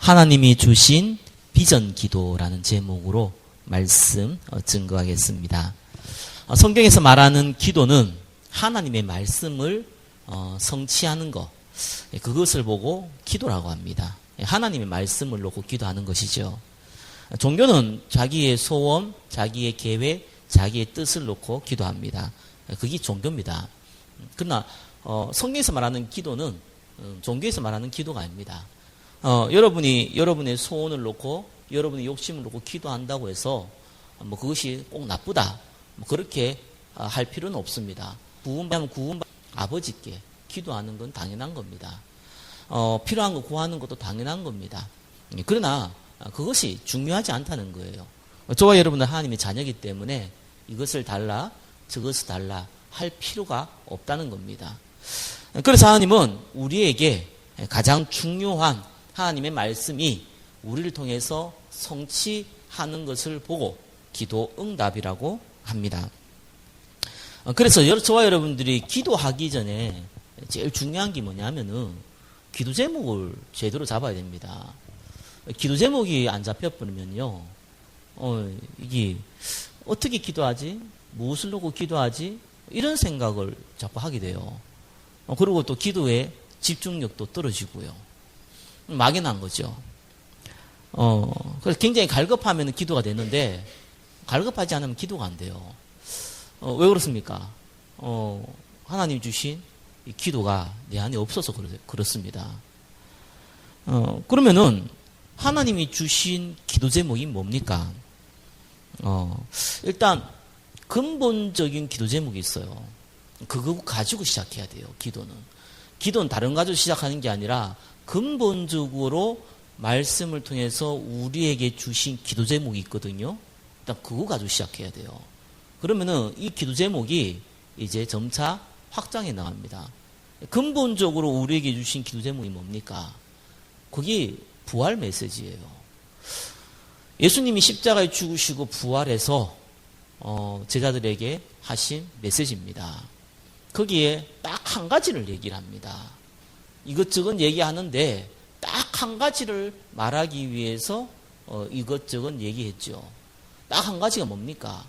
하나님이 주신 비전 기도라는 제목으로 말씀 증거하겠습니다. 성경에서 말하는 기도는 하나님의 말씀을 성취하는 것, 그것을 보고 기도라고 합니다. 하나님의 말씀을 놓고 기도하는 것이죠. 종교는 자기의 소원, 자기의 계획, 자기의 뜻을 놓고 기도합니다. 그게 종교입니다. 그러나 성경에서 말하는 기도는 종교에서 말하는 기도가 아닙니다. 여러분이 여러분의 소원을 놓고 여러분의 욕심을 놓고 기도한다고 해서 그것이 꼭 나쁘다, 그렇게 할 필요는 없습니다. 구원받으면 아버지께 기도하는 건 당연한 겁니다. 필요한 거 구하는 것도 당연한 겁니다. 그러나 그것이 중요하지 않다는 거예요. 저와 여러분은 하나님의 자녀이기 때문에 이것을 달라 저것을 달라 할 필요가 없다는 겁니다. 그래서 하나님은 우리에게 가장 중요한 하나님의 말씀이 우리를 통해서 성취하는 것을 보고 기도 응답이라고 합니다. 그래서 저와 여러분들이 기도하기 전에 제일 중요한 게 뭐냐면은 기도 제목을 제대로 잡아야 됩니다. 기도 제목이 안 잡혀버리면요, 이게 어떻게 기도하지? 무엇을 놓고 기도하지? 이런 생각을 자꾸 하게 돼요. 그리고 또 기도의 집중력도 떨어지고요. 막연한 거죠. 그래서 굉장히 갈급하면 기도가 되는데 갈급하지 않으면 기도가 안 돼요. 왜 그렇습니까? 하나님 주신 이 기도가 내 안에 없어서 그렇습니다. 그러면은 하나님이 주신 기도 제목이 뭡니까? 일단 근본적인 기도 제목이 있어요. 그거 가지고 시작해야 돼요. 기도는 다른 거 가지고 시작하는 게 아니라 근본적으로 말씀을 통해서 우리에게 주신 기도 제목이 있거든요. 일단 그거 가지고 시작해야 돼요. 그러면은 이 기도 제목이 이제 점차 확장해 나갑니다. 근본적으로 우리에게 주신 기도 제목이 뭡니까? 그게 부활 메시지예요. 예수님이 십자가에 죽으시고 부활해서 제자들에게 하신 메시지입니다. 거기에 딱 한 가지를 얘기를 합니다. 이것저것 얘기하는데 딱 한 가지를 말하기 위해서 이것저것 얘기했죠. 딱 한 가지가 뭡니까?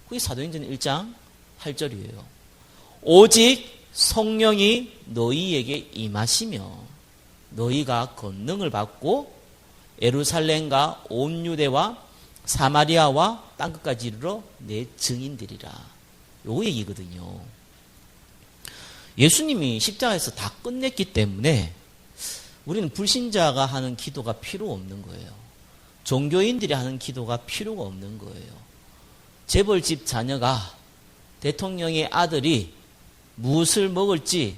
그게 사도행전 1장 8절이에요. 오직 성령이 너희에게 임하시며 너희가 권능을 받고 예루살렘과 온 유대와 사마리아와 땅끝까지 이르러 내 증인들이라. 요 얘기거든요. 예수님이 십자가에서 다 끝냈기 때문에 우리는 불신자가 하는 기도가 필요 없는 거예요. 종교인들이 하는 기도가 필요가 없는 거예요. 재벌집 자녀가, 대통령의 아들이 무엇을 먹을지,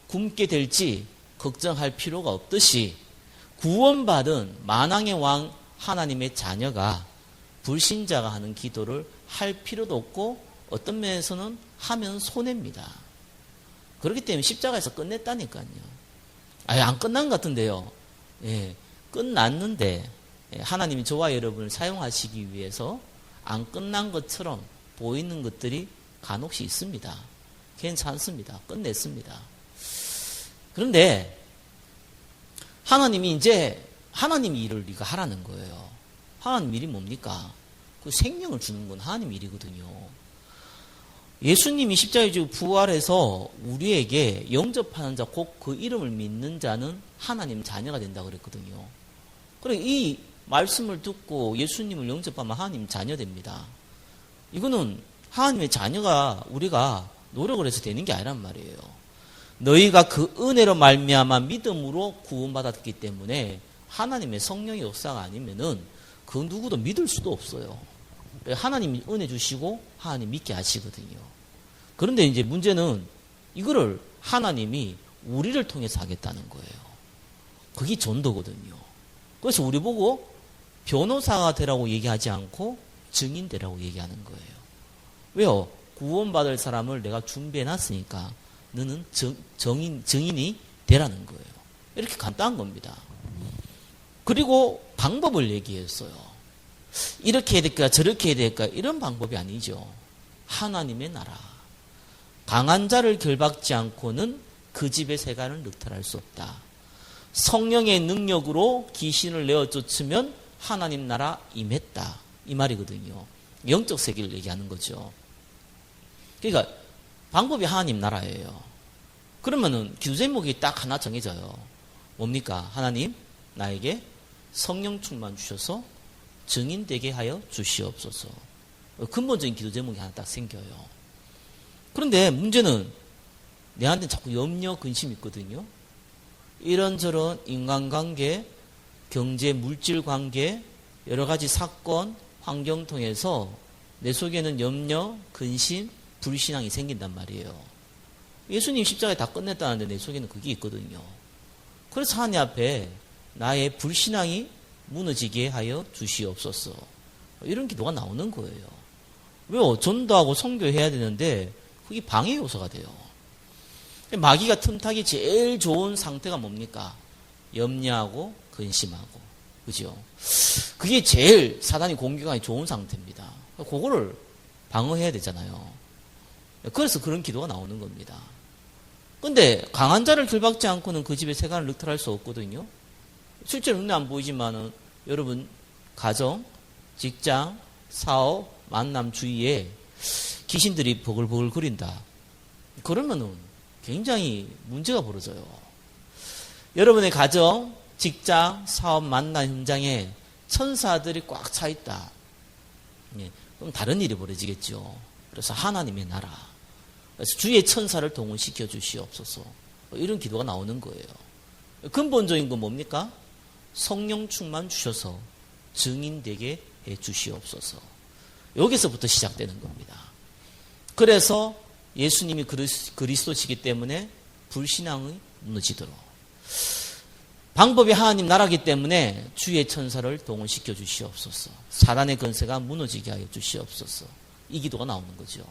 굶게 될지 걱정할 필요가 없듯이 구원받은 만왕의 왕 하나님의 자녀가 불신자가 하는 기도를 할 필요도 없고 어떤 면에서는 하면 손해입니다. 그렇기 때문에 십자가에서 끝냈다니까요. 안 끝난 것 같은데요. 예, 끝났는데 하나님이 저와 여러분을 사용하시기 위해서 안 끝난 것처럼 보이는 것들이 간혹씩 있습니다. 괜찮습니다. 끝냈습니다. 그런데 하나님이 이제 하나님 일을 네가 하라는 거예요. 하나님 일이 뭡니까? 그 생명을 주는 건 하나님 일이거든요. 예수님이 십자가에 지고 부활해서 우리에게 영접하는 자, 곧 그 이름을 믿는 자는 하나님 자녀가 된다고 그랬거든요. 그래, 이 말씀을 듣고 예수님을 영접하면 하나님 자녀 됩니다. 이거는 하나님의 자녀가 우리가 노력을 해서 되는 게 아니란 말이에요. 너희가 그 은혜로 말미암아 믿음으로 구원받았기 때문에 하나님의 성령의 역사가 아니면은 그 누구도 믿을 수도 없어요. 하나님이 은혜 주시고 하나님 믿게 하시거든요. 그런데 이제 문제는 이거를 하나님이 우리를 통해서 하겠다는 거예요. 그게 전도거든요. 그래서 우리 보고 변호사가 되라고 얘기하지 않고 증인 되라고 얘기하는 거예요. 왜요? 구원받을 사람을 내가 준비해 놨으니까 너는 증인이 되라는 거예요. 이렇게 간단한 겁니다. 그리고 방법을 얘기했어요. 이렇게 해야 될까 저렇게 해야 될까 이런 방법이 아니죠. 하나님의 나라. 강한 자를 결박지 않고는 그 집의 세간을 늑탈할 수 없다. 성령의 능력으로 귀신을 내어 쫓으면 하나님 나라 임했다. 이 말이거든요. 영적 세계를 얘기하는 거죠. 그러니까 방법이 하나님 나라예요. 그러면은 기도 제목이 딱 하나 정해져요. 뭡니까? 하나님 나에게 성령 충만 주셔서 증인되게 하여 주시옵소서. 근본적인 기도 제목이 하나 딱 생겨요. 그런데 문제는 내한테는 자꾸 염려, 근심이 있거든요. 이런저런 인간관계, 경제, 물질 관계, 여러 가지 사건, 환경 통해서 내 속에는 염려, 근심, 불신앙이 생긴단 말이에요. 예수님 십자가에 다 끝냈다는데 내 속에는 그게 있거든요. 그래서 하나님 앞에 나의 불신앙이 무너지게 하여 주시옵소서. 이런 기도가 나오는 거예요. 왜요? 전도하고 선교해야 되는데 그게 방해 요소가 돼요. 마귀가 틈타기 제일 좋은 상태가 뭡니까? 염려하고 근심하고. 그죠? 그게 제일 사단이 공격하기 좋은 상태입니다. 그거를 방어해야 되잖아요. 그래서 그런 기도가 나오는 겁니다. 근데 강한 자를 들박지 않고는 그 집에 세간을 늑탈할 수 없거든요. 실제로 눈에 안 보이지만은 여러분 가정, 직장, 사업, 만남 주위에 귀신들이 버글버글 거린다. 그러면은 굉장히 문제가 벌어져요. 여러분의 가정, 직장, 사업, 만남 현장에 천사들이 꽉 차 있다. 그럼 다른 일이 벌어지겠죠. 그래서 하나님의 나라. 그래서 주의 천사를 동원시켜 주시옵소서. 이런 기도가 나오는 거예요. 근본적인 건 뭡니까? 성령 충만 주셔서 증인되게 해 주시옵소서. 여기서부터 시작되는 겁니다. 그래서 예수님이 그리스도시기 때문에 불신앙이 무너지도록, 방법이 하나님 나라기 때문에 주의 천사를 동원시켜 주시옵소서. 사단의 권세가 무너지게 하여 주시옵소서. 이 기도가 나오는 거죠.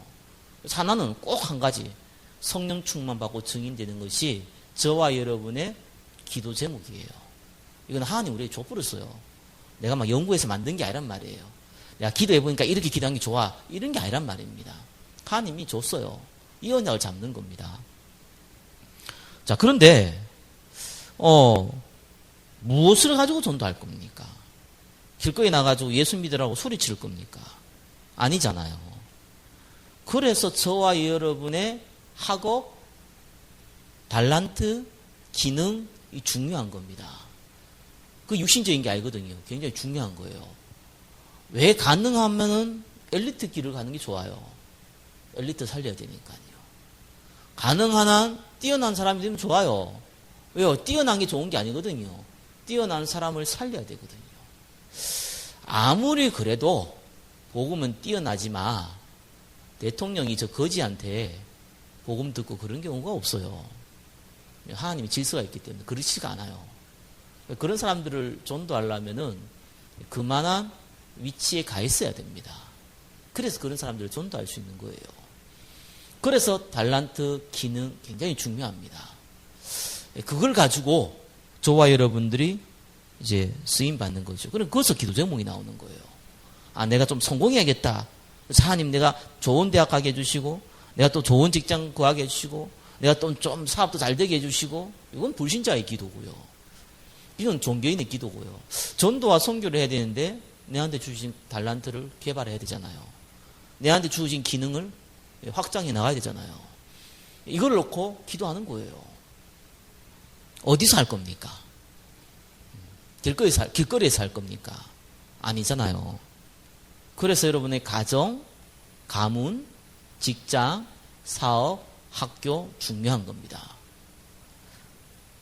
하나는 꼭 한 가지, 성령 충만 받고 증인되는 것이 저와 여러분의 기도 제목이에요. 이건 하나님 우리에게 줘버렸어요. 내가 막 연구해서 만든 게 아니란 말이에요. 내가 기도해보니까 이렇게 기도한 게 좋아, 이런 게 아니란 말입니다. 하나님이 줬어요. 이 언약을 잡는 겁니다. 자, 그런데 무엇을 가지고 전도할 겁니까? 길거리에 나가지고 예수 믿으라고 소리칠 겁니까? 아니잖아요. 그래서 저와 여러분의 학업, 달란트, 기능이 중요한 겁니다. 그 육신적인 게 아니거든요. 굉장히 중요한 거예요. 왜 가능하면은 엘리트 길을 가는 게 좋아요. 엘리트 살려야 되니까요. 가능한 한 뛰어난 사람이 되면 좋아요. 왜요? 뛰어난 게 좋은 게 아니거든요. 뛰어난 사람을 살려야 되거든요. 아무리 그래도 복음은 뛰어나지 마. 대통령이 저 거지한테 복음 듣고 그런 경우가 없어요. 하나님의 질서가 있기 때문에 그렇지가 않아요. 그런 사람들을 전도하려면은 그만한 위치에 가 있어야 됩니다. 그래서 그런 사람들을 전도할 수 있는 거예요. 그래서 달란트, 기능 굉장히 중요합니다. 그걸 가지고 저와 여러분들이 이제 쓰임 받는 거죠. 그럼 거기서 기도 제목이 나오는 거예요. 아, 내가 좀 성공해야겠다. 그래서 하나님 내가 좋은 대학 가게 해주시고, 내가 또 좋은 직장 구하게 해주시고, 내가 또 좀 사업도 잘 되게 해주시고, 이건 불신자의 기도고요. 이건 종교인의 기도고요. 전도와 선교를 해야 되는데 내한테 주신 달란트를 개발해야 되잖아요. 내한테 주신 기능을 확장해 나가야 되잖아요. 이걸 놓고 기도하는 거예요. 어디서 할 겁니까? 길거리에서 할 겁니까? 아니잖아요. 그래서 여러분의 가정, 가문, 직장, 사업, 학교 중요한 겁니다.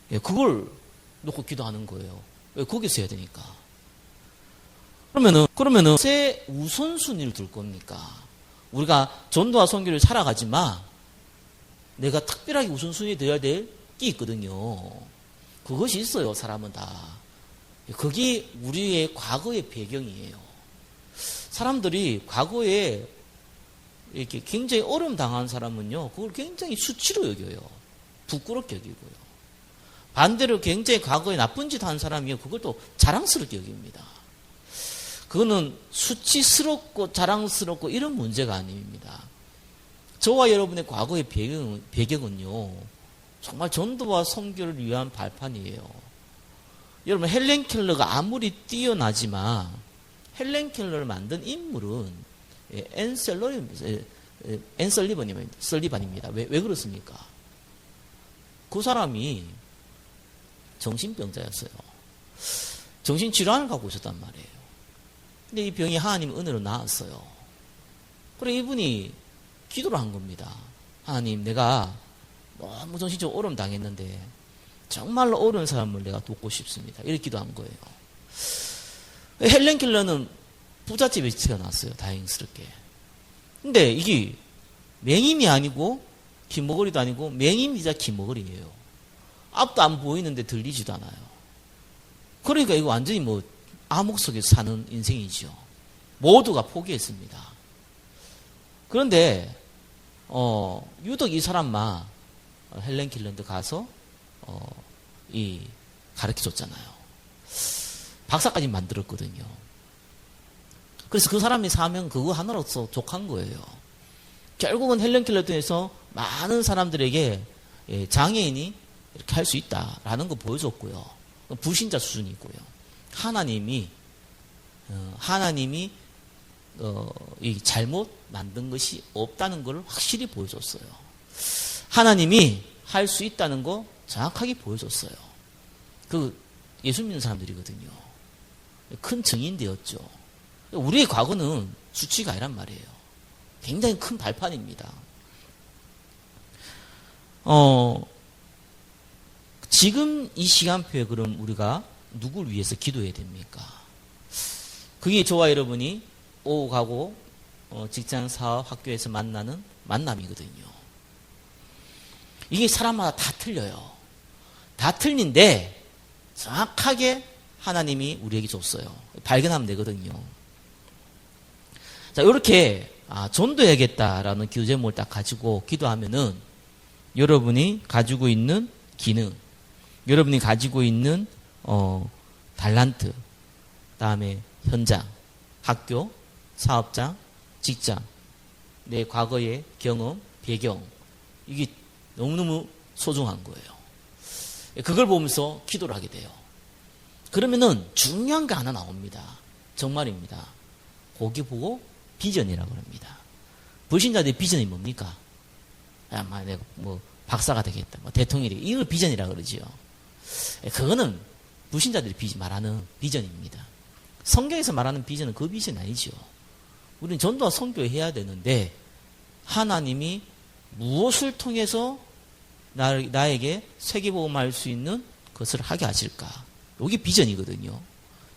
그걸 놓고 기도하는 거예요. 왜? 거기서 해야 되니까. 그러면은 새 우선순위를 둘 겁니까? 우리가 전도와 선교를 살아가지만 내가 특별하게 우선순위에 둬야 될 게 있거든요. 그것이 있어요. 사람은 다. 그게 우리의 과거의 배경이에요. 사람들이 과거에 이렇게 굉장히 어려움 당한 사람은요, 그걸 굉장히 수치로 여겨요. 부끄럽게 여기고요. 반대로 굉장히 과거에 나쁜 짓 한 사람이요, 그걸 또 자랑스럽게 여깁니다. 그거는 수치스럽고 자랑스럽고 이런 문제가 아닙니다. 저와 여러분의 과거의 배경은요, 정말 전도와 선교를 위한 발판이에요. 여러분 헬렌 켈러가 아무리 뛰어나지만 헬렌 켈러를 만든 인물은 앤 설리반입니다. 왜 그렇습니까? 그 사람이 정신병자였어요. 정신질환을 갖고 있었단 말이에요. 근데 이 병이 하나님 은혜로 나았어요. 그래 이분이 기도를 한 겁니다. 하나님, 내가 너무 정신적으로 어려움 당했는데 정말로 어려운 사람을 내가 돕고 싶습니다. 이렇게 기도한 거예요. 헬렌 켈러는 부잣집에 태어났어요. 다행스럽게. 근데 이게 맹인이 아니고 귀머거리도 아니고 맹인이자 귀머거리예요. 앞도 안 보이는데 들리지도 않아요. 그러니까 이거 완전히 뭐 암흑 속에서 사는 인생이죠. 모두가 포기했습니다. 그런데 유독 이 사람만 헬렌 켈러한테 가서 가르쳐 줬잖아요. 박사까지 만들었거든요. 그래서 그 사람이 사명 그거 하나로서 족한 거예요. 결국은 헬렌 켈러에 통해서 많은 사람들에게 장애인이 이렇게 할 수 있다라는 거 보여줬고요. 불신자 수준이고요. 하나님이 이 잘못 만든 것이 없다는 걸 확실히 보여줬어요. 하나님이 할 수 있다는 거 정확하게 보여줬어요. 그 예수 믿는 사람들이거든요. 큰 증인되었죠. 우리의 과거는 수치가 아니란 말이에요. 굉장히 큰 발판입니다. 지금 이 시간표에 그럼 우리가 누구를 위해서 기도해야 됩니까? 그게 저와 여러분이 오고 가고 직장, 사업, 학교에서 만나는 만남이거든요. 이게 사람마다 다 틀려요. 다 틀린데 정확하게 하나님이 우리에게 줬어요. 발견하면 되거든요. 자, 이렇게 전도해야겠다라는 기도 제목을 딱 가지고 기도하면은 여러분이 가지고 있는 기능, 여러분이 가지고 있는 달란트, 다음에 현장, 학교, 사업장, 직장, 내 과거의 경험, 배경, 이게 너무너무 소중한 거예요. 그걸 보면서 기도를 하게 돼요. 그러면은 중요한 게 하나 나옵니다. 정말입니다. 거기 보고 비전이라고 합니다. 불신자들의 비전이 뭡니까? 내가 뭐 박사가 되겠다, 뭐 대통령이 되겠다. 이걸 비전이라고 그러지요. 그거는 불신자들이 말하는 비전입니다. 성경에서 말하는 비전은 그 비전이 아니죠. 우리는 전도와 선교해야 되는데 하나님이 무엇을 통해서 나에게 세계복음할 수 있는 것을 하게 하실까? 이게 비전이거든요.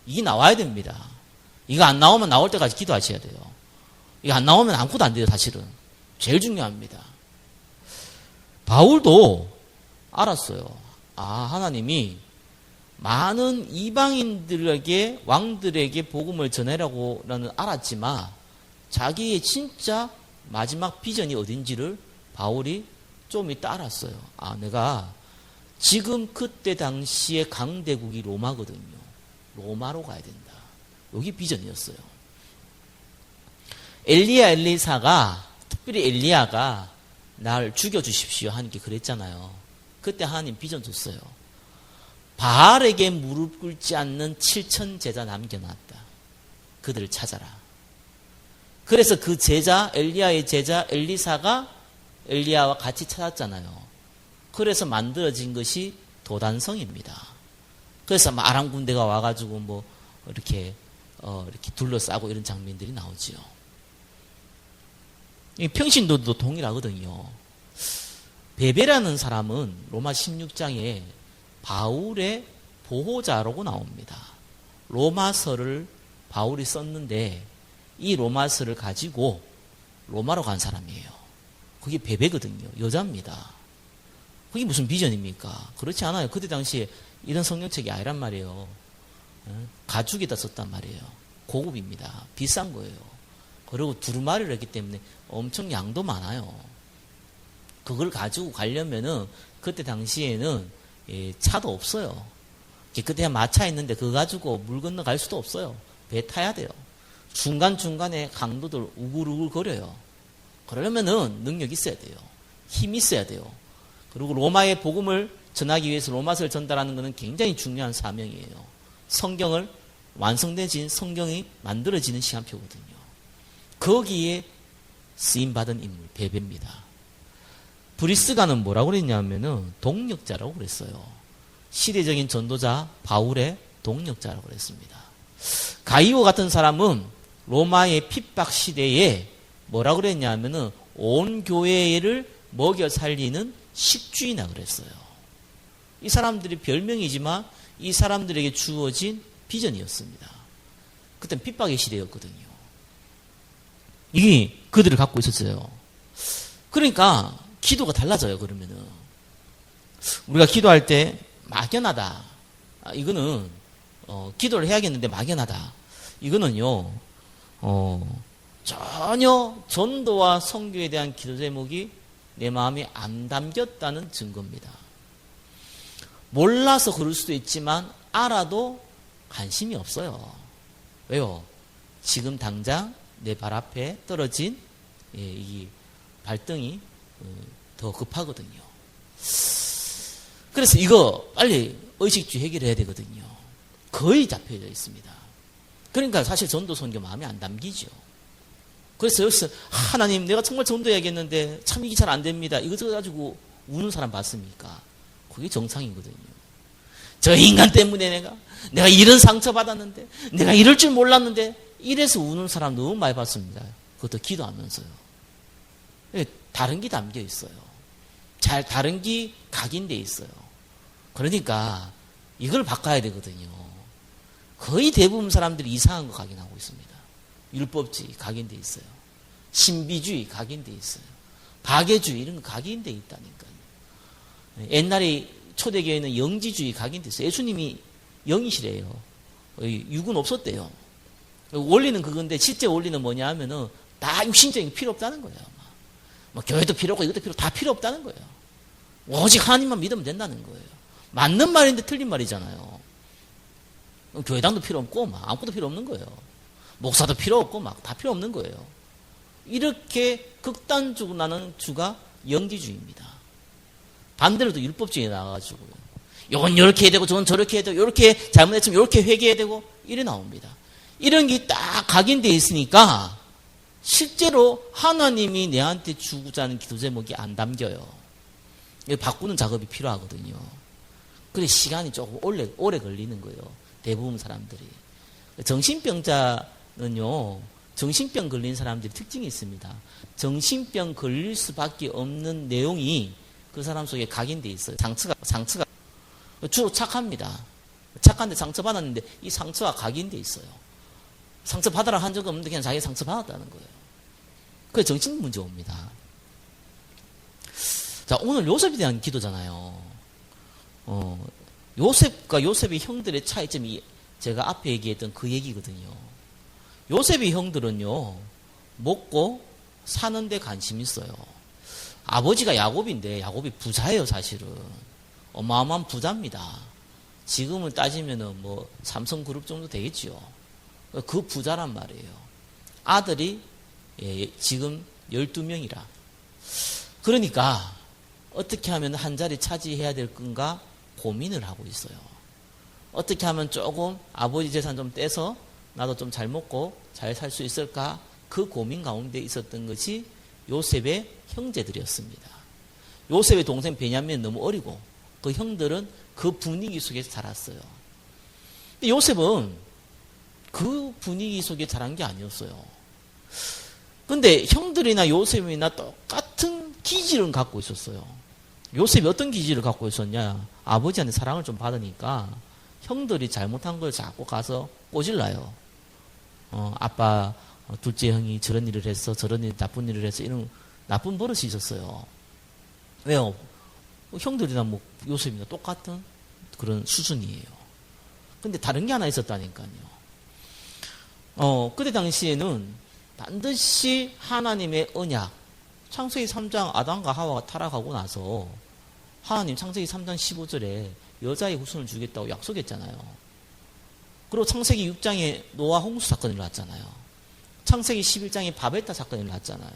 이게 나와야 됩니다. 이거 안 나오면 나올 때까지 기도하셔야 돼요. 이거 안 나오면 아무것도 안 돼요, 사실은. 제일 중요합니다. 바울도 알았어요. 하나님이 많은 이방인들에게, 왕들에게 복음을 전해라고는 알았지만 자기의 진짜 마지막 비전이 어딘지를 바울이 좀 이따 알았어요. 내가 지금 그때 당시의 강대국이 로마거든요. 로마로 가야 된다. 여기 비전이었어요. 엘리사가, 특별히 엘리야가 날 죽여주십시오 하는 게 그랬잖아요. 그때 하나님 비전 줬어요. 바알에게 무릎 꿇지 않는 7천 제자 남겨놨다. 그들을 찾아라. 그래서 그 제자, 엘리야의 제자 엘리사가 엘리야와 같이 찾았잖아요. 그래서 만들어진 것이 도단성입니다. 그래서 아람 군대가 와가지고 뭐 이렇게 둘러싸고 이런 장면들이 나오지요. 평신도도 동일하거든요. 베베라는 사람은 로마 16장에 바울의 보호자라고 나옵니다. 로마서를 바울이 썼는데 이 로마서를 가지고 로마로 간 사람이에요. 그게 베베거든요. 여자입니다. 그게 무슨 비전입니까? 그렇지 않아요. 그때 당시에 이런 성경책이 아니란 말이에요. 가죽에다 썼단 말이에요. 고급입니다. 비싼 거예요. 그리고 두루마리를 했기 때문에 엄청 양도 많아요. 그걸 가지고 가려면은 그때 당시에는 차도 없어요. 그때 마차 있는데 그거 가지고 물 건너 갈 수도 없어요. 배 타야 돼요. 중간중간에 강도들 우글우글 거려요. 그러려면은 능력이 있어야 돼요. 힘이 있어야 돼요. 그리고 로마의 복음을 전하기 위해서 로마서를 전달하는 것은 굉장히 중요한 사명이에요. 성경을 완성되진 성경이 만들어지는 시간표거든요. 거기에 쓰임받은 인물 베베입니다. 브리스가는 뭐라고 그랬냐면은 동력자라고 그랬어요. 시대적인 전도자 바울의 동력자라고 그랬습니다. 가이오 같은 사람은 로마의 핍박 시대에 뭐라고 그랬냐면은 온 교회를 먹여 살리는 식주이나 그랬어요. 이 사람들이 별명이지만 이 사람들에게 주어진 비전이었습니다. 그땐 핍박의 시대였거든요. 이게 그들을 갖고 있었어요. 그러니까 기도가 달라져요. 그러면은 우리가 기도할 때 막연하다. 이거는 기도를 해야겠는데 막연하다. 이거는요. 전혀 전도와 선교에 대한 기도 제목이 내 마음에 안 담겼다는 증거입니다. 몰라서 그럴 수도 있지만 알아도 관심이 없어요. 왜요? 지금 당장 내 발 앞에 떨어진 이 발등이 더 급하거든요. 그래서 이거 빨리 의식주의 해결해야 되거든요. 거의 잡혀져 있습니다. 그러니까 사실 전도 선교 마음에 안 담기죠. 그래서 여기서 하나님 내가 정말 전도해야겠는데 참 이게 잘 안 됩니다. 이거 가지고 우는 사람 봤습니까? 그게 정상이거든요. 저 인간 때문에 내가 이런 상처받았는데 내가 이럴 줄 몰랐는데 이래서 우는 사람 너무 많이 봤습니다. 그것도 기도하면서요. 다른 게 담겨 있어요. 잘 다른 게 각인돼 있어요. 그러니까 이걸 바꿔야 되거든요. 거의 대부분 사람들이 이상한 거 각인하고 있습니다. 율법주의 각인돼 있어요. 신비주의 각인돼 있어요. 박애주의 이런 거 각인돼 있다니까요. 옛날에 초대교회는 영지주의 각인돼 있어요. 예수님이 영이시래요. 육은 없었대요. 원리는 그건데 실제 원리는 뭐냐 하면은 다 육신적인 게 필요 없다는 거예요. 뭐 교회도 필요 없고 이것도 다 필요 없다는 거예요. 오직 하나님만 믿으면 된다는 거예요. 맞는 말인데 틀린 말이잖아요. 교회당도 필요 없고 막 아무것도 필요 없는 거예요. 목사도 필요 없고 막 다 필요 없는 거예요. 이렇게 극단적으로 나는 주가 영지주의입니다. 반대로도 율법주의에 나와가지고요. 이건 이렇게 해야 되고 저건 저렇게 해야 되고 이렇게 잘못했으면 이렇게 회개해야 되고 이래 나옵니다. 이런 게 딱 각인되어 있으니까 실제로 하나님이 내한테 주고자 하는 기도 제목이 안 담겨요. 바꾸는 작업이 필요하거든요. 그래 시간이 조금 오래 걸리는 거예요. 대부분 사람들이. 정신병자는요. 정신병 걸린 사람들이 특징이 있습니다. 정신병 걸릴 수밖에 없는 내용이 그 사람 속에 각인되어 있어요. 상처가 주로 착합니다. 착한데 상처받았는데 이 상처가 각인되어 있어요. 상처받아라 한 적 없는데 그냥 자기 상처받았다는 거예요. 그게 정신 문제 옵니다. 자, 오늘 요셉에 대한 기도잖아요. 요셉과 요셉의 형들의 차이점이 제가 앞에 얘기했던 그 얘기거든요. 요셉의 형들은요, 먹고 사는 데 관심이 있어요. 아버지가 야곱인데, 야곱이 부자예요, 사실은. 어마어마한 부자입니다. 지금을 따지면은 뭐, 삼성그룹 정도 되겠지요. 그 부자란 말이에요. 아들이 지금 12명이라. 그러니까, 어떻게 하면 한 자리 차지해야 될 건가 고민을 하고 있어요. 어떻게 하면 조금 아버지 재산 좀 떼서 나도 좀 잘 먹고 잘 살 수 있을까? 그 고민 가운데 있었던 것이 요셉의 형제들이었습니다. 요셉의 동생 베냐민은 너무 어리고 그 형들은 그 분위기 속에서 자랐어요. 근데 요셉은 그 분위기 속에 자란 게 아니었어요. 근데 형들이나 요셉이나 똑같은 기질은 갖고 있었어요. 요셉이 어떤 기질을 갖고 있었냐? 아버지한테 사랑을 좀 받으니까 형들이 잘못한 걸 자꾸 가서 꼬질러요. 아빠 둘째 형이 저런 일을 했어, 저런 일 나쁜 일을 했어, 이런 나쁜 버릇이 있었어요. 왜요? 형들이나 뭐 요셉이나 똑같은 그런 수준이에요. 근데 다른 게 하나 있었다니까요. 그때 당시에는 반드시 하나님의 언약, 창세기 3장 아담과 하와가 타락하고 나서 하나님 창세기 3장 15절에 여자의 후손을 주겠다고 약속했잖아요. 그리고 창세기 6장에 노아 홍수 사건이 일어났잖아요. 창세기 11장에 바벨타 사건이 일어났잖아요.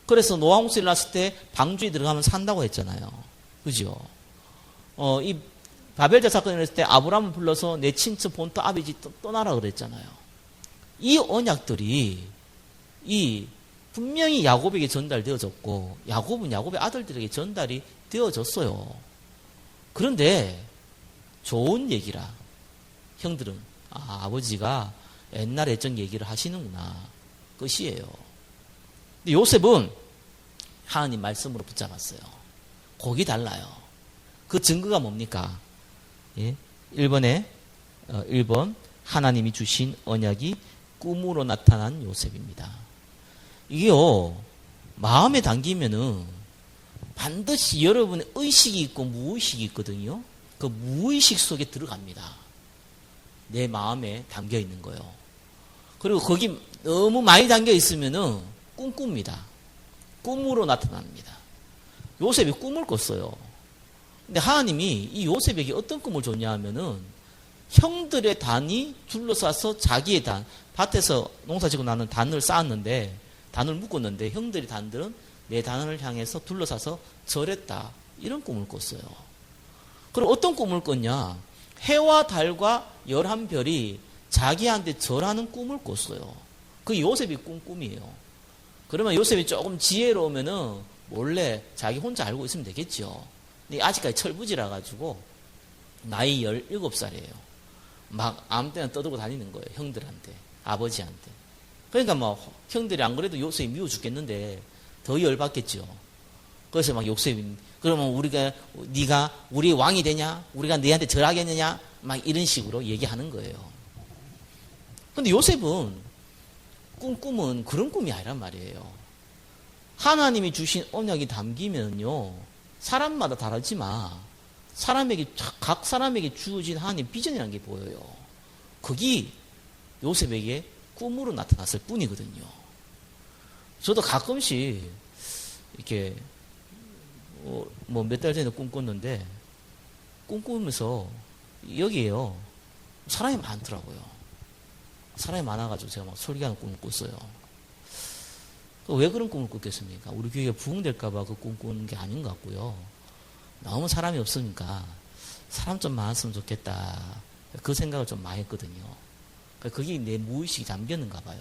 그래서 노아 홍수 일어났을 때 방주에 들어가면 산다고 했잖아요. 그죠? 이 바벨자 사건이 일어났을 때 아브라함을 불러서 내 친척 본토 아비지 떠나라 그랬잖아요. 이 언약들이 분명히 야곱에게 전달되어졌고 야곱은 야곱의 아들들에게 전달이 되어졌어요. 그런데 좋은 얘기라 형들은 아버지가 옛날 예전 얘기를 하시는구나 끝이에요. 근데 요셉은 하나님 말씀으로 붙잡았어요. 곡이 달라요. 그 증거가 뭡니까? 예? 1번 하나님이 주신 언약이 꿈으로 나타난 요셉입니다. 이게요 마음에 담기면은 반드시 여러분의 의식이 있고 무의식이 있거든요. 그 무의식 속에 들어갑니다. 내 마음에 담겨 있는 거요. 그리고 거기 너무 많이 담겨 있으면은 꿈꿉니다. 꿈으로 나타납니다. 요셉이 꿈을 꿨어요. 근데 하나님이 이 요셉에게 어떤 꿈을 줬냐 하면은 형들의 단이 둘러싸서 자기의 단, 밭에서 농사지고 나는 단을 쌓았는데 단을 묶었는데 형들의 단들은 내 단을 향해서 둘러싸서 절했다. 이런 꿈을 꿨어요. 그럼 어떤 꿈을 꿨냐? 해와 달과 11별이 자기한테 절하는 꿈을 꿨어요. 그게 요셉이 꾼 꿈이에요. 그러면 요셉이 조금 지혜로우면은 몰래 자기 혼자 알고 있으면 되겠죠. 근데 아직까지 철부지라 가지고 나이 17살이에요. 막 아무 때나 떠들고 다니는 거예요. 형들한테, 아버지한테. 그러니까 뭐 형들이 안 그래도 요셉이 미워 죽겠는데 더 열받겠죠. 그래서 막 요셉이 그러면 네가 우리 왕이 되냐? 우리가 너한테 절하겠느냐? 막 이런 식으로 얘기하는 거예요. 근데 요셉은 꿈은 그런 꿈이 아니란 말이에요. 하나님이 주신 언약이 담기면요 사람마다 다르지만 각 사람에게 주어진 하나님 비전이라는 게 보여요. 그게 요셉에게 꿈으로 나타났을 뿐이거든요. 저도 가끔씩 이렇게 뭐 몇 달 전에 꿈 꿨는데 꿈꾸면서 여기에요 사람이 많더라고요. 사람이 많아가지고 제가 막 설교하는 꿈을 꿨어요. 왜 그런 꿈을 꿨겠습니까? 우리 교회가 부흥될까봐 그 꿈 꾸는 게 아닌 것 같고요. 너무 사람이 없으니까 사람 좀 많았으면 좋겠다. 그 생각을 좀 많이 했거든요. 그게 내 무의식이 잠겼는가 봐요.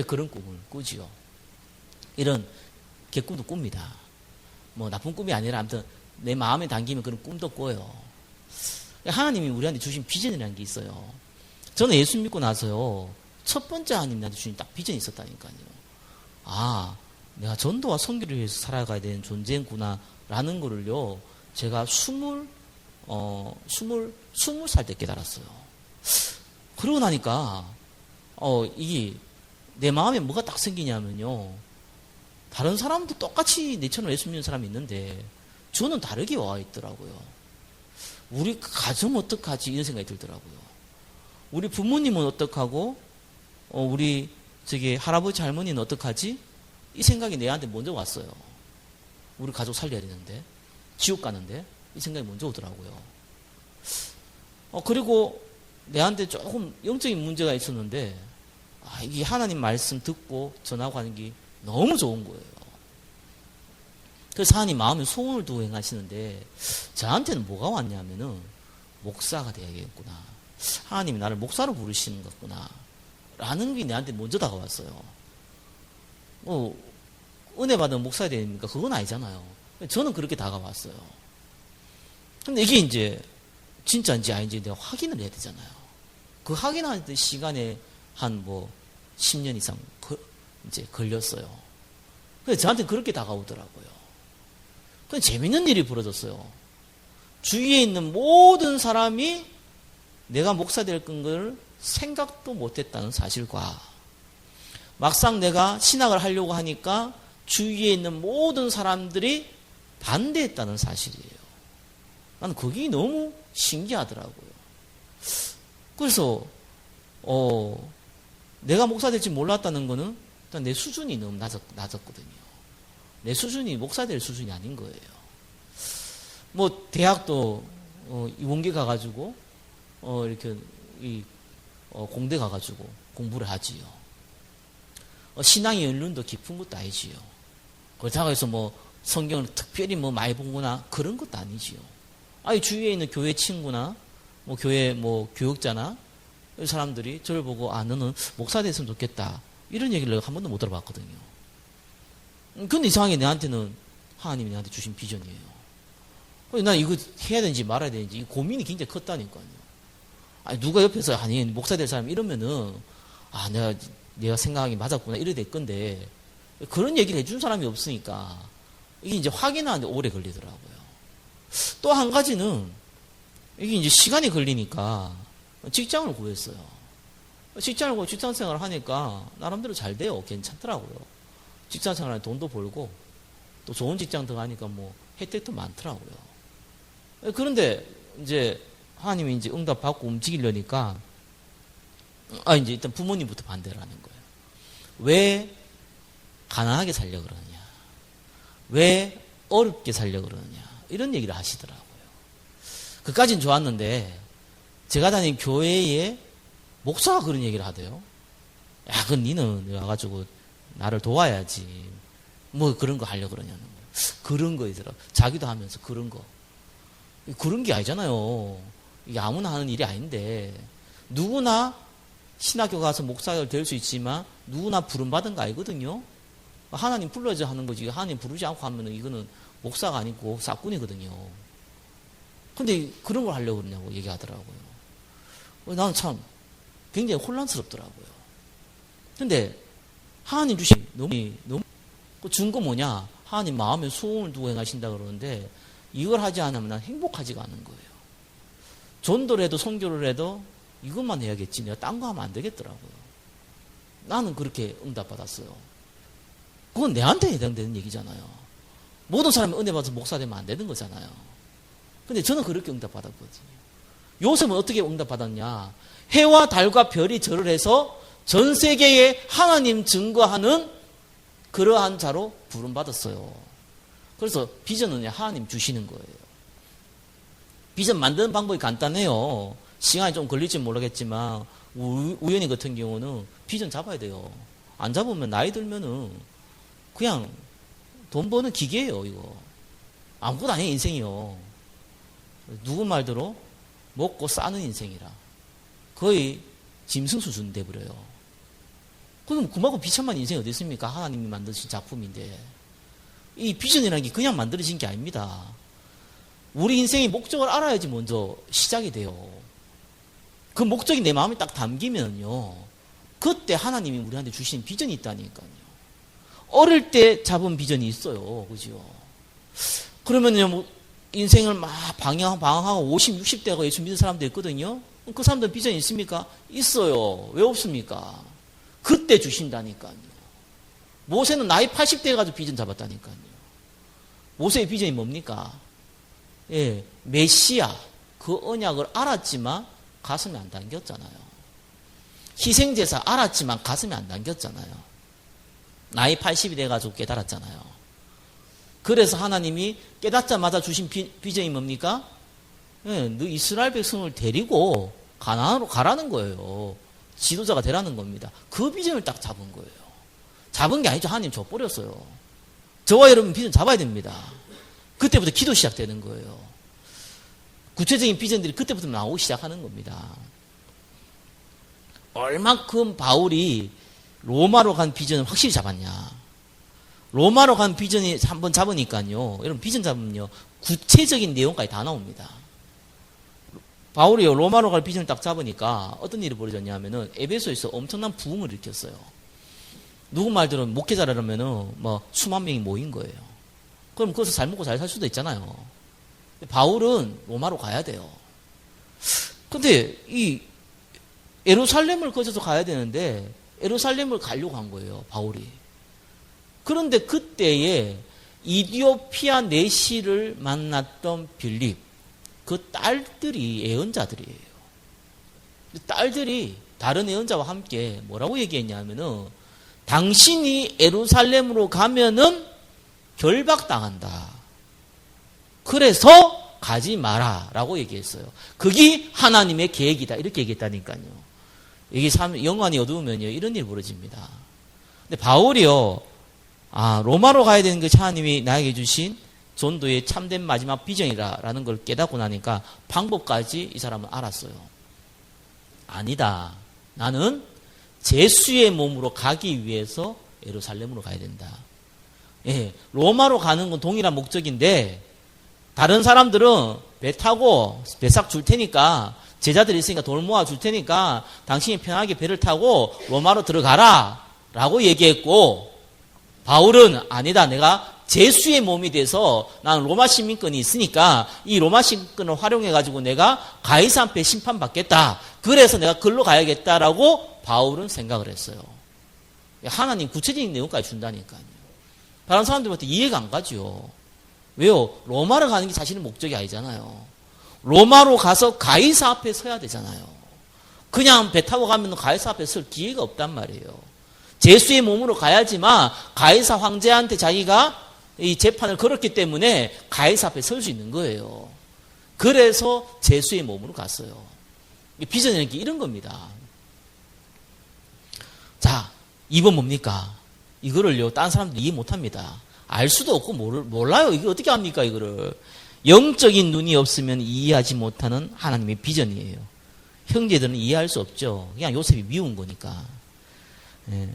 그런 꿈을 꾸지요. 이런 개꿈도 꿉니다. 뭐 나쁜 꿈이 아니라 아무튼 내 마음에 담기면 그런 꿈도 꿔요. 하나님이 우리한테 주신 비전이라는 게 있어요. 저는 예수 믿고 나서요. 첫 번째 하나님한테 주신 딱 비전이 있었다니까요. 내가 전도와 선교를 위해서 살아가야 되는 존재구나 라는 거를요. 제가 20살 때 깨달았어요. 그러고 나니까 이게 내 마음에 뭐가 딱 생기냐면요. 다른 사람도 똑같이 내처럼 예수 믿는 사람이 있는데 저는 다르게 와 있더라고요. 우리 가정 어떡하지 이런 생각이 들더라고요. 우리 부모님은 어떡하고 우리 할아버지 할머니는 어떡하지? 이 생각이 내한테 먼저 왔어요. 우리 가족 살려야 되는데 지옥 가는데 이 생각이 먼저 오더라고요. 그리고 내한테 조금 영적인 문제가 있었는데 이게 하나님 말씀 듣고 전하고 하는 게 너무 좋은 거예요. 그래서 하나님 마음에 소원을 두고 행하시는데 저한테는 뭐가 왔냐면은 목사가 돼야겠구나. 하나님이 나를 목사로 부르시는 거구나. 라는 게 내한테 먼저 다가왔어요. 은혜 받은 목사가 됩니까? 그건 아니잖아요. 저는 그렇게 다가왔어요. 근데 이게 이제 진짜인지 아닌지 내가 확인을 해야 되잖아요. 그 확인하는 시간에 한 10년 이상 이제 걸렸어요. 그래서 저한테 그렇게 다가오더라고요. 근데 재밌는 일이 벌어졌어요. 주위에 있는 모든 사람이 내가 목사 될 걸 생각도 못했다는 사실과 막상 내가 신학을 하려고 하니까 주위에 있는 모든 사람들이 반대했다는 사실이에요. 나는 그게 너무 신기하더라고요. 그래서 내가 목사 될지 몰랐다는 거는 일단 내 수준이 너무 낮았거든요. 내 수준이 목사 될 수준이 아닌 거예요. 대학도 이원계 가가지고 이렇게 공대 가가지고 공부를 하지요. 신앙의 연륜도 깊은 것도 아니지요. 그렇다고 해서 성경을 특별히 많이 본거나 그런 것도 아니지요. 아니, 주위에 있는 교회 친구나, 뭐, 교회, 뭐, 교육자나, 이 사람들이 저를 보고, 아, 너는 목사 됐으면 좋겠다. 이런 얘기를 내가 한 번도 못 들어봤거든요. 근데 이상하게 내한테는 하나님이 내한테 주신 비전이에요. 난 이거 해야 되는지 말아야 되는지, 이 고민이 굉장히 컸다니까요. 아니, 누가 옆에서, 아니, 목사 될 사람 이러면은, 아, 내가 생각하기 맞았구나, 이래 될 건데, 그런 얘기를 해준 사람이 없으니까, 이게 이제 확인하는데 오래 걸리더라고요. 또 한 가지는, 이게 이제 시간이 걸리니까, 직장을 구했어요. 직장을 구하고 직장 생활을 하니까, 나름대로 잘 돼요. 괜찮더라고요. 직장 생활에 돈도 벌고, 또 좋은 직장 들어가니까 뭐, 혜택도 많더라고요. 그런데, 이제, 하나님이 이제 응답 받고 움직이려니까, 이제 일단 부모님부터 반대를 하는 거예요. 왜 가난하게 살려고 그러느냐? 왜 어렵게 살려고 그러느냐? 이런 얘기를 하시더라고요. 그까진 좋았는데, 제가 다닌 교회에 목사가 그런 얘기를 하대요. 야, 그건 니는 와가지고 나를 도와야지. 뭐 그런 거 하려고 그러냐는 거예요. 그런 거이더라고요. 자기도 하면서 그런 거. 그런 게 아니잖아요. 이게 아무나 하는 일이 아닌데, 누구나 신학교 가서 목사가 될 수 있지만, 누구나 부름받은 거 아니거든요. 하나님 불러야지 하는 거지. 하나님 부르지 않고 하면은 이거는 목사가 아니고 싹군이거든요. 근데 그런 걸 하려고 그러냐고 얘기하더라고요. 나는 참 굉장히 혼란스럽더라고요. 근데 하나님 주신 너무 준 거 뭐냐? 하나님 마음에 소원을 두고 행하신다 그러는데, 이걸 하지 않으면 난 행복하지가 않은 거예요. 전도를 해도 선교를 해도 이것만 해야겠지. 내가 딴 거 하면 안 되겠더라고요. 나는 그렇게 응답받았어요. 그건 내한테 해당되는 얘기잖아요. 모든 사람이 은혜 받아서 목사 되면 안 되는 거잖아요. 근데 저는 그렇게 응답받았거든요. 요셉은 어떻게 응답받았냐? 해와 달과 별이 절을 해서 전 세계에 하나님 증거하는 그러한 자로 부름받았어요. 그래서 비전은 하나님 주시는 거예요. 비전 만드는 방법이 간단해요. 시간이 좀 걸릴지 모르겠지만, 우연히 같은 경우는 비전 잡아야 돼요. 안 잡으면 나이 들면은 그냥 돈 버는 기계예요, 이거. 아무것도 아니에요, 인생이요. 누구 말대로 먹고 싸는 인생이라. 거의 짐승 수준 돼버려요. 그럼 그만큼 비참한 인생이 어디 있습니까? 하나님이 만드신 작품인데. 이 비전이라는 게 그냥 만들어진 게 아닙니다. 우리 인생의 목적을 알아야지 먼저 시작이 돼요. 그 목적이 내 마음에 딱 담기면요, 그때 하나님이 우리한테 주신 비전이 있다니까요. 어릴 때 잡은 비전이 있어요. 그죠? 그러면요, 뭐 인생을 막 방황하고 50, 60대가 예수 믿는 사람도 있거든요. 그 사람들 비전이 있습니까? 있어요. 왜 없습니까? 그때 주신다니까요. 모세는 나이 80대 가지고 비전 잡았다니까요. 모세의 비전이 뭡니까? 예, 메시아, 그 언약을 알았지만 가슴에 안 담겼잖아요. 희생제사 알았지만 가슴에 안 담겼잖아요. 나이 80이 돼가지고 깨달았잖아요. 그래서 하나님이 깨닫자마자 주신 비전이 뭡니까? 예, 너 이스라엘 백성을 데리고 가나안으로 가라는 거예요. 지도자가 되라는 겁니다. 그 비전을 딱 잡은 거예요. 잡은 게 아니죠. 하나님 줘버렸어요. 저와 여러분 비전 잡아야 됩니다. 그때부터 기도 시작되는 거예요. 구체적인 비전들이 그때부터 나오기 시작하는 겁니다. 얼만큼 바울이 로마로 간 비전을 확실히 잡았냐. 로마로 간 비전이 한번 잡으니까요. 여러분 비전 잡으면요, 구체적인 내용까지 다 나옵니다. 바울이 로마로 갈 비전을 딱 잡으니까 어떤 일이 벌어졌냐면은 에베소에서 엄청난 부흥을 일으켰어요. 누구 말대로 목회자라면은 뭐 수만 명이 모인 거예요. 그럼 거기서 잘 먹고 잘 살 수도 있잖아요. 바울은 로마로 가야 돼요. 근데 이 예루살렘을 거쳐서 가야 되는데 예루살렘을 가려고 한 거예요, 바울이. 그런데 그때에 이디오피아 내시를 만났던 빌립, 그 딸들이 예언자들이에요. 딸들이 다른 예언자와 함께 뭐라고 얘기했냐면은, 당신이 예루살렘으로 가면은 결박당한다. 그래서 가지 마라 라고 얘기했어요. 그게 하나님의 계획이다, 이렇게 얘기했다니까요. 이게 영안이 어두우면요, 이런 일이 벌어집니다. 근데 바울이요, 로마로 가야 되는 것이 하나님이 나에게 주신 전도의 참된 마지막 비전이라는 걸 깨닫고 나니까 방법까지 이 사람은 알았어요. 아니다. 나는 제수의 몸으로 가기 위해서 예루살렘으로 가야 된다. 예, 로마로 가는 건 동일한 목적인데 다른 사람들은 배 타고 배삭 줄 테니까 제자들이 있으니까 돈을 모아 줄 테니까 당신이 편하게 배를 타고 로마로 들어가라 라고 얘기했고 바울은 아니다. 내가 제수의 몸이 돼서 나는 로마 시민권이 있으니까 이 로마 시민권을 활용해가지고 내가 가이사 앞에 심판받겠다. 그래서 내가 글로 가야겠다라고 바울은 생각을 했어요. 하나님 구체적인 내용까지 준다니까요. 다른 사람들한테 이해가 안 가죠. 왜요? 로마로 가는 게 자신의 목적이 아니잖아요. 로마로 가서 가이사 앞에 서야 되잖아요. 그냥 배 타고 가면 가이사 앞에 설 기회가 없단 말이에요. 제수의 몸으로 가야지만 가이사 황제한테 자기가 이 재판을 걸었기 때문에 가이사 앞에 설 수 있는 거예요. 그래서 제수의 몸으로 갔어요. 비전이라는 게 이런 겁니다. 자, 2번 뭡니까? 이거를요, 딴 사람들이 이해 못합니다. 알 수도 없고 몰라요. 이거 어떻게 합니까, 이거를. 영적인 눈이 없으면 이해하지 못하는 하나님의 비전이에요. 형제들은 이해할 수 없죠. 그냥 요셉이 미운 거니까. 예.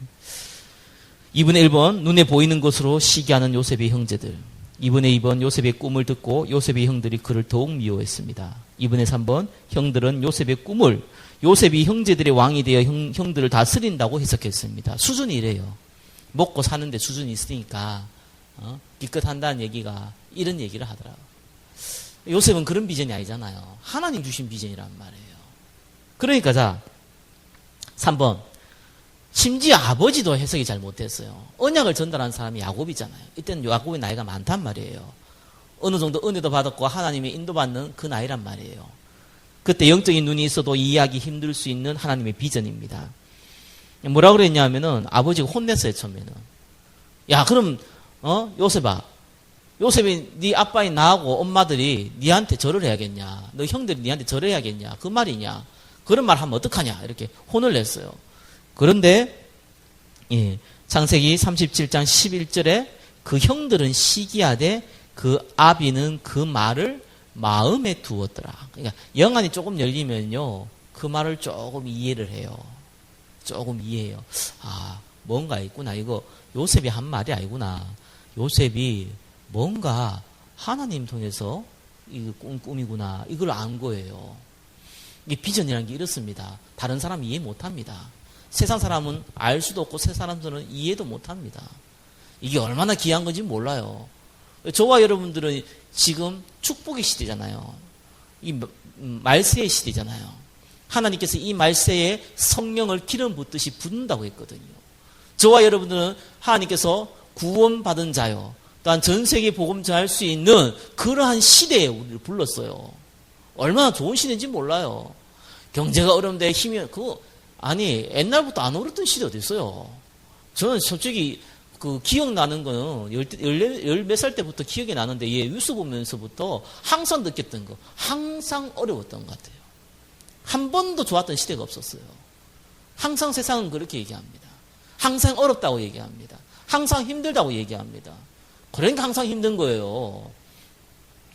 2분의 1번 눈에 보이는 것으로 시기하는 요셉의 형제들. 2분의 2번 요셉의 꿈을 듣고 요셉의 형들이 그를 더욱 미워했습니다. 2분의 3번 형들은 요셉의 꿈을 요셉이 형제들의 왕이 되어 형들을 다스린다고 해석했습니다. 수준이 이래요. 먹고 사는데 수준이 있으니까 기껏한다는 얘기가 이런 얘기를 하더라고요. 요셉은 그런 비전이 아니잖아요. 하나님 주신 비전이란 말이에요. 그러니까 자 3번 심지어 아버지도 해석이 잘 못했어요. 언약을 전달한 사람이 야곱이잖아요. 이때는 야곱의 나이가 많단 말이에요. 어느 정도 은혜도 받았고 하나님의 인도받는 그 나이란 말이에요. 그때 영적인 눈이 있어도 이해하기 힘들 수 있는 하나님의 비전입니다. 뭐라 그랬냐면은 아버지가 혼냈어요. 처음에는. 야 그럼 요셉아, 요셉이 네 아빠인 나하고 엄마들이 네한테 절을 해야겠냐, 너 형들이 네한테 절을 해야겠냐, 그 말이냐, 그런 말 하면 어떡하냐 이렇게 혼을 냈어요. 그런데 창세기 37장 11절에 그 형들은 시기하되 그 아비는 그 말을 마음에 두었더라. 그러니까 영안이 조금 열리면요 그 말을 조금 이해를 해요. 조금 이해해요. 아 뭔가 있구나. 이거 요셉이 한 말이 아니구나. 요셉이 뭔가 하나님 통해서 이거 꿈이구나. 이걸 안 거예요. 이 비전이라는 게 이렇습니다. 다른 사람 이해 못합니다. 세상 사람은 알 수도 없고 세상 사람들은 이해도 못합니다. 이게 얼마나 귀한 건지 몰라요. 저와 여러분들은 지금 축복의 시대잖아요. 이 말세의 시대잖아요. 하나님께서 이 말세에 성령을 기름 붓듯이 붓는다고 했거든요. 저와 여러분들은 하나님께서 구원받은 자요, 또한 전 세계 복음 전할 수 있는 그러한 시대에 우리를 불렀어요. 얼마나 좋은 시대인지 몰라요. 경제가 어려운데 힘이 아니 옛날부터 안 어렸던 시대 어디 있어요. 저는 솔직히 그 기억나는 거는 열 몇 살 때부터 기억이 나는데 뉴스 보면서부터 항상 느꼈던 거, 항상 어려웠던 것 같아요. 한 번도 좋았던 시대가 없었어요. 항상 세상은 그렇게 얘기합니다. 항상 어렵다고 얘기합니다. 항상 힘들다고 얘기합니다. 그러니까 항상 힘든 거예요.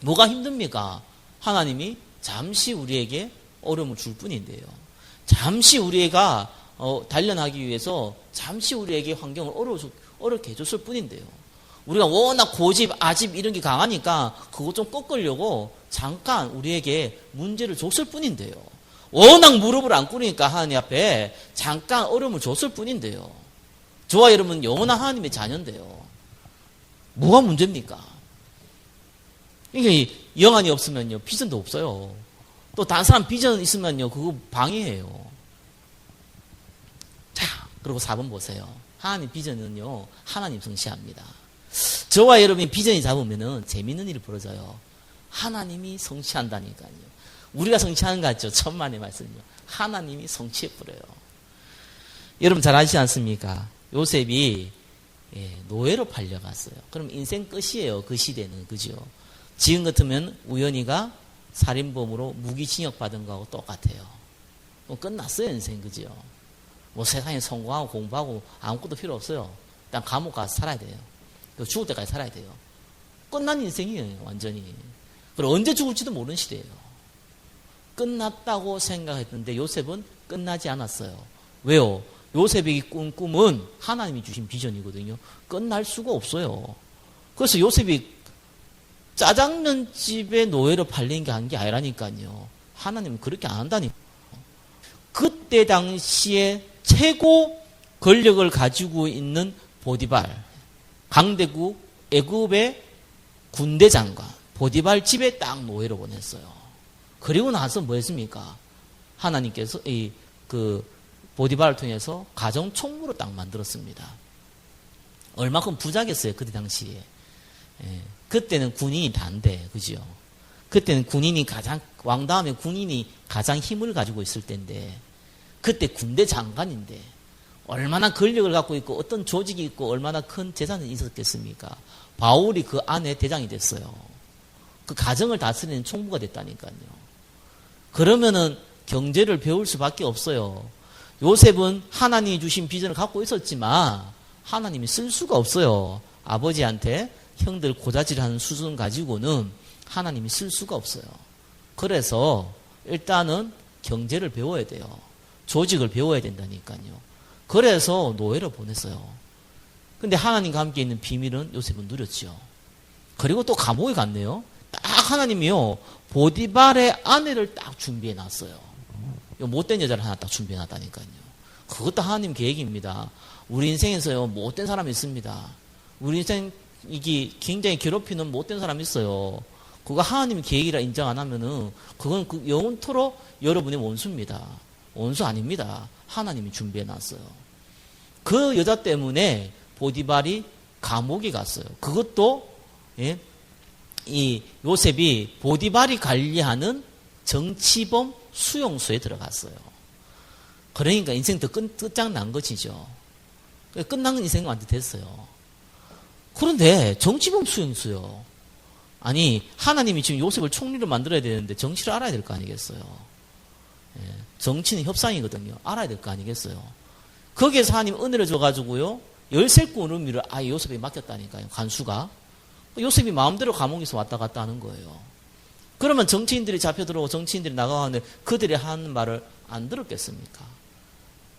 뭐가 힘듭니까? 하나님이 잠시 우리에게 어려움을 줄 뿐인데요. 잠시 우리가 단련하기 위해서 잠시 우리에게 환경을 어렵게 해줬을 뿐인데요. 우리가 워낙 고집, 아집 이런 게 강하니까 그거 좀 꺾으려고 잠깐 우리에게 문제를 줬을 뿐인데요. 워낙 무릎을 안 꿇으니까 하나님 앞에 잠깐 어려움을 줬을 뿐인데요. 저와 여러분 영원한 하나님의 자녀인데요. 뭐가 문제입니까? 이게 영안이 없으면요 비전도 없어요. 또 다른 사람 비전 있으면요 그거 방해해요. 자, 그리고 4번 보세요. 하나님 비전은요 하나님 성취합니다. 저와 여러분이 비전이 잡으면은 재밌는 일이 벌어져요. 하나님이 성취한다니까요. 우리가 성취하는 것 같죠? 천만의 말씀이요. 하나님이 성취해버려요. 여러분 잘 아시지 않습니까? 요셉이 노예로 팔려갔어요. 그럼 인생 끝이에요. 그 시대는. 그죠? 지금 같으면 우연히가 살인범으로 무기징역 받은 거하고 똑같아요. 끝났어요. 인생. 그죠? 뭐 세상에 성공하고 공부하고 아무것도 필요 없어요. 일단 감옥 가서 살아야 돼요. 죽을 때까지 살아야 돼요. 끝난 인생이에요, 완전히. 그리고 언제 죽을지도 모르는 시대예요. 끝났다고 생각했는데 요셉은 끝나지 않았어요. 왜요? 요셉이 꾼 꿈은 하나님이 주신 비전이거든요. 끝날 수가 없어요. 그래서 요셉이 짜장면집에 노예로 팔린 게 한 게 아니라니까요. 하나님은 그렇게 안 한다니까요. 그때 당시에 최고 권력을 가지고 있는 보디발, 강대국 애굽의 군대 장관, 보디발 집에 딱 노예로 보냈어요. 그리고 나서 뭐 했습니까? 하나님께서 보디발을 통해서 가정 총무로 딱 만들었습니다. 얼마큼 부자겠어요, 그때 당시에. 예, 그때는 군인이 다인데, 그죠? 그때는 왕 다음에 군인이 가장 힘을 가지고 있을 때인데, 그때 군대 장관인데, 얼마나 권력을 갖고 있고, 어떤 조직이 있고, 얼마나 큰 재산이 있었겠습니까? 바울이 그 안에 대장이 됐어요. 그 가정을 다스리는 총무가 됐다니까요. 그러면은 경제를 배울 수밖에 없어요. 요셉은 하나님이 주신 비전을 갖고 있었지만, 하나님이 쓸 수가 없어요. 아버지한테 형들 고자질하는 수준 가지고는 하나님이 쓸 수가 없어요. 그래서 일단은 경제를 배워야 돼요. 조직을 배워야 된다니까요. 그래서 노예로 보냈어요. 근데 하나님과 함께 있는 비밀은 요셉은 누렸죠. 그리고 또 감옥에 갔네요. 딱 하나님이요, 보디발의 아내를 딱 준비해 놨어요. 못된 여자를 하나 딱 준비해 놨다니까요. 그것도 하나님 계획입니다. 우리 인생에서요, 못된 사람이 있습니다. 우리 인생 이게 굉장히 괴롭히는 못된 사람이 있어요. 그거 하나님 계획이라 인정 안 하면은 그건 영원토록 여러분의 원수입니다. 원수 아닙니다. 하나님이 준비해 놨어요. 그 여자 때문에 보디발이 감옥에 갔어요. 그것도 이 요셉이 보디발이 관리하는 정치범 수용소에 들어갔어요. 그러니까 인생 더 끝장난 것이죠. 끝난 인생은 완전 됐어요. 그런데 정치범 수용소요. 아니, 하나님이 지금 요셉을 총리로 만들어야 되는데 정치를 알아야 될 거 아니겠어요. 정치는 협상이거든요. 알아야 될 거 아니겠어요. 거기에서 하나님 은혜를 줘가지고요, 13권 의미를 아예 요셉에 맡겼다니까요. 간수가. 요셉이 마음대로 감옥에서 왔다 갔다 하는 거예요. 그러면 정치인들이 잡혀 들어오고 정치인들이 나가는데 그들이 하는 말을 안 들었겠습니까?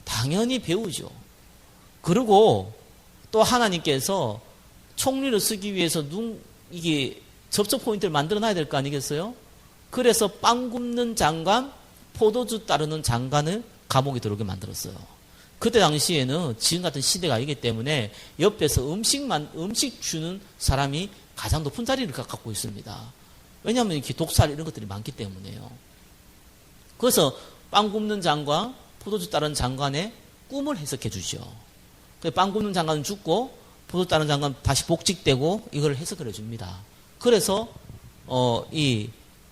당연히 배우죠. 그리고 또 하나님께서 총리를 쓰기 위해서 이게 접촉 포인트를 만들어 놔야 될 거 아니겠어요? 그래서 빵 굽는 장관, 포도주 따르는 장관을 감옥에 들어오게 만들었어요. 그때 당시에는 지금 같은 시대가 아니기 때문에 옆에서 음식 주는 사람이 가장 높은 자리를 갖고 있습니다. 왜냐하면 이렇게 독살 이런 것들이 많기 때문에요. 그래서 빵 굽는 장관, 포도주 따르는 장관의 꿈을 해석해 주죠. 빵 굽는 장관은 죽고 포도주 따르는 장관 다시 복직되고 이걸 해석을 해줍니다. 그래서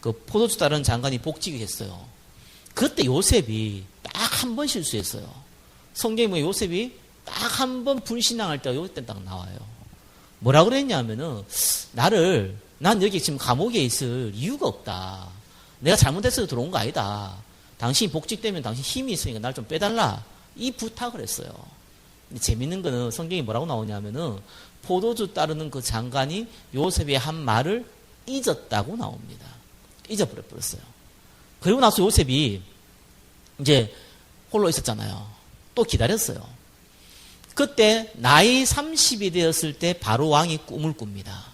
그 포도주 따르는 장관이 복직이 했어요. 그때 요셉이 딱 한 번 실수했어요. 성경에 보면 요셉이 딱 한 번 불신앙할 때가 요때 딱 나와요. 뭐라 그랬냐면은 난 여기 지금 감옥에 있을 이유가 없다. 내가 잘못해서 들어온 거 아니다. 당신이 복직되면 당신 힘이 있으니까 날 좀 빼달라. 이 부탁을 했어요. 근데 재밌는 거는 성경이 뭐라고 나오냐면은 포도주 따르는 그 장관이 요셉의 한 말을 잊었다고 나옵니다. 잊어버렸어요. 그리고 나서 요셉이 이제 홀로 있었잖아요. 또 기다렸어요. 그때 나이 30이 되었을 때 바로 왕이 꿈을 꿉니다.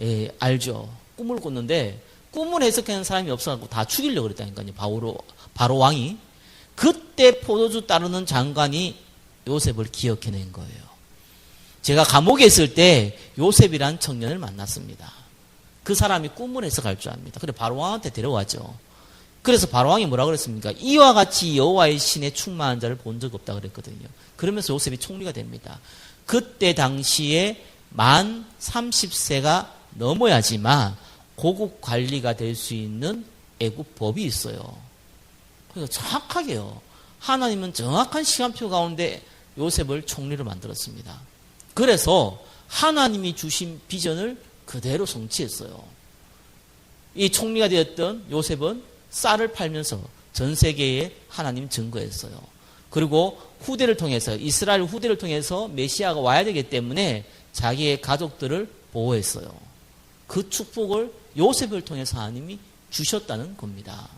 예, 알죠? 꿈을 꿨는데 꿈을 해석하는 사람이 없어가지고 다 죽이려고 그랬다니까요. 바로 왕이. 그때 포도주 따르는 장관이 요셉을 기억해낸 거예요. 제가 감옥에 있을 때 요셉이란 청년을 만났습니다. 그 사람이 꿈을 해석할 줄 압니다. 그래 바로 왕한테 데려왔죠. 그래서 바로 왕이 뭐라 그랬습니까? 이와 같이 여호와의 신에 충만한 자를 본 적 없다 그랬거든요. 그러면서 요셉이 총리가 됩니다. 그때 당시에 만 30세가 넘어야지만 고급 관리가 될 수 있는 애국 법이 있어요. 그러니까 정확하게요. 하나님은 정확한 시간표 가운데 요셉을 총리로 만들었습니다. 그래서 하나님이 주신 비전을 그대로 성취했어요. 이 총리가 되었던 요셉은 쌀을 팔면서 전 세계에 하나님 증거했어요. 그리고 후대를 통해서, 이스라엘 후대를 통해서 메시아가 와야 되기 때문에 자기의 가족들을 보호했어요. 그 축복을 요셉을 통해서 하나님이 주셨다는 겁니다.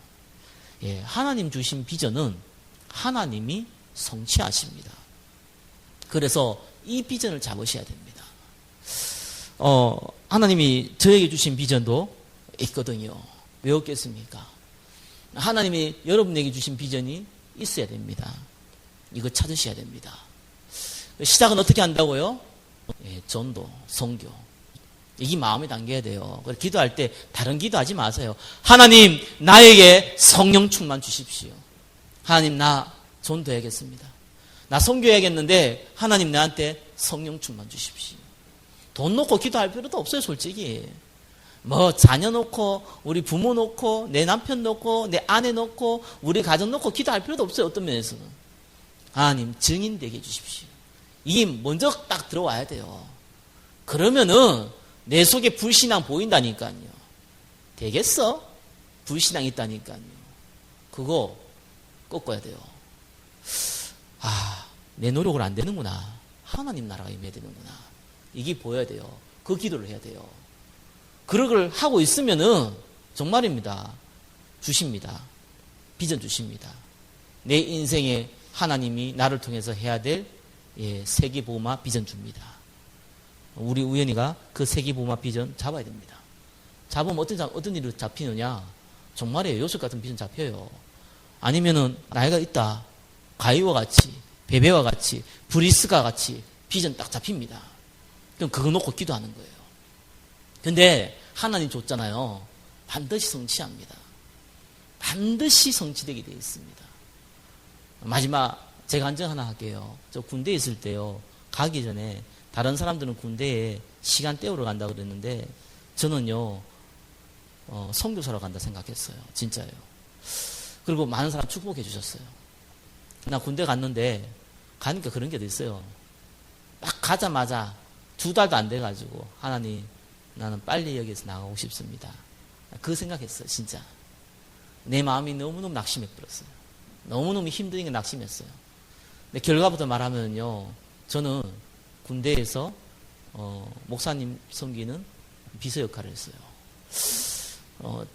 예, 하나님 주신 비전은 하나님이 성취하십니다. 그래서 이 비전을 잡으셔야 됩니다. 하나님이 저에게 주신 비전도 있거든요. 왜 없겠습니까? 하나님이 여러분에게 주신 비전이 있어야 됩니다. 이거 찾으셔야 됩니다. 시작은 어떻게 한다고요? 예, 전도, 선교. 이게 마음에 담겨야 돼요. 그래서 기도할 때 다른 기도하지 마세요. 하나님, 나에게 성령 충만 주십시오. 하나님, 나 전도해야겠습니다. 나 선교해야겠는데 하나님 나한테 성령 충만 주십시오. 돈 놓고 기도할 필요도 없어요, 솔직히. 뭐 자녀 놓고 우리 부모 놓고 내 남편 놓고 내 아내 놓고 우리 가정 놓고 기도할 필요도 없어요, 어떤 면에서는. 하나님, 증인 되게 해주십시오. 이게 먼저 딱 들어와야 돼요. 그러면은 내 속에 불신앙 보인다니까요. 되겠어? 불신앙 있다니까요. 그거 꺾어야 돼요. 내 노력으로 안 되는구나. 하나님 나라가 임해야 되는구나. 이게 보여야 돼요. 그 기도를 해야 돼요. 그런 걸 하고 있으면은 정말입니다. 주십니다. 비전 주십니다. 내 인생에 하나님이 나를 통해서 해야 될 세계보호마 비전 줍니다. 우리 우연이가 그 세계보호마 비전 잡아야 됩니다. 잡으면 어떤 일로 잡히느냐? 정말이에요. 요셉 같은 비전 잡혀요. 아니면은 나이가 있다. 가이와 같이, 베베와 같이, 브리스가 같이 비전 딱 잡힙니다. 그럼 그거 놓고 기도하는 거예요. 근데 하나님 줬잖아요. 반드시 성취합니다. 반드시 성취되게 되어 있습니다. 마지막 제가 한정 하나 할게요. 저 군대에 있을 때요. 가기 전에 다른 사람들은 군대에 시간 때우러 간다고 그랬는데 저는요. 선교사로 간다 생각했어요. 진짜예요. 그리고 많은 사람 축복해 주셨어요. 나 군대 갔는데 가니까 그런 게 있어요. 막 가자마자 2달도 안 돼가지고 하나님 나는 빨리 여기서 나가고 싶습니다. 그 생각했어요. 진짜. 내 마음이 너무너무 낙심해 버렸어요. 너무너무 힘든 게 낙심했어요. 근데 결과부터 말하면요. 저는 군대에서 목사님 섬기는 비서 역할을 했어요.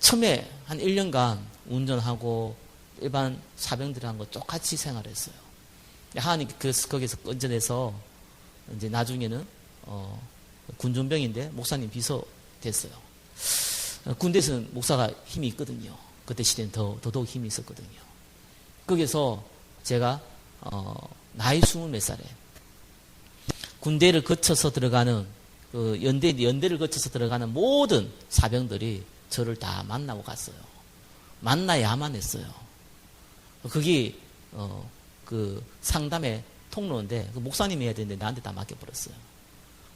처음에 한 1년간 운전하고 일반 사병들이랑 거 똑같이 생활했어요. 하나님 거기서 건져내서 이제 나중에는 군전병인데 목사님 비서 됐어요. 군대에서는 목사가 힘이 있거든요. 그때 시대는 더더욱 힘이 있었거든요. 거기서 제가 나이 20몇 살에 군대를 거쳐서 들어가는 그 연대를 거쳐서 들어가는 모든 사병들이 저를 다 만나고 갔어요. 만나야만 했어요. 그게 그 상담의 통로인데 그 목사님이 해야 되는데 나한테 다 맡겨버렸어요.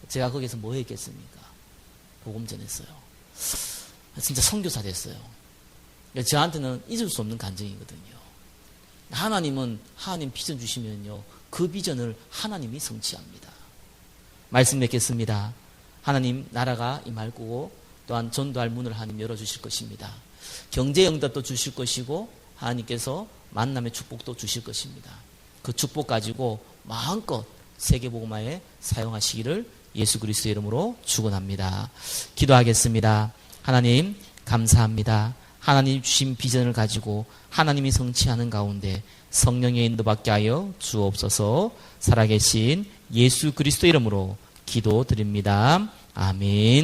제가 거기서 뭐 했겠습니까? 복음 전했어요. 진짜 선교사 됐어요. 저한테는 잊을 수 없는 간증이거든요. 하나님은 하나님 비전 주시면요. 그 비전을 하나님이 성취합니다. 말씀 맺겠습니다. 하나님 나라가 임할 거고 또한 전도할 문을 하나님 열어주실 것입니다. 경제 응답도 주실 것이고 하나님께서 만남의 축복도 주실 것입니다. 그 축복 가지고 마음껏 세계복음화에 사용하시기를 예수 그리스도의 이름으로 축원합니다. 기도하겠습니다. 하나님 감사합니다. 하나님 주신 비전을 가지고 하나님이 성취하는 가운데 성령의 인도받게 하여 주옵소서. 살아계신 예수 그리스도 이름으로 기도드립니다. 아멘.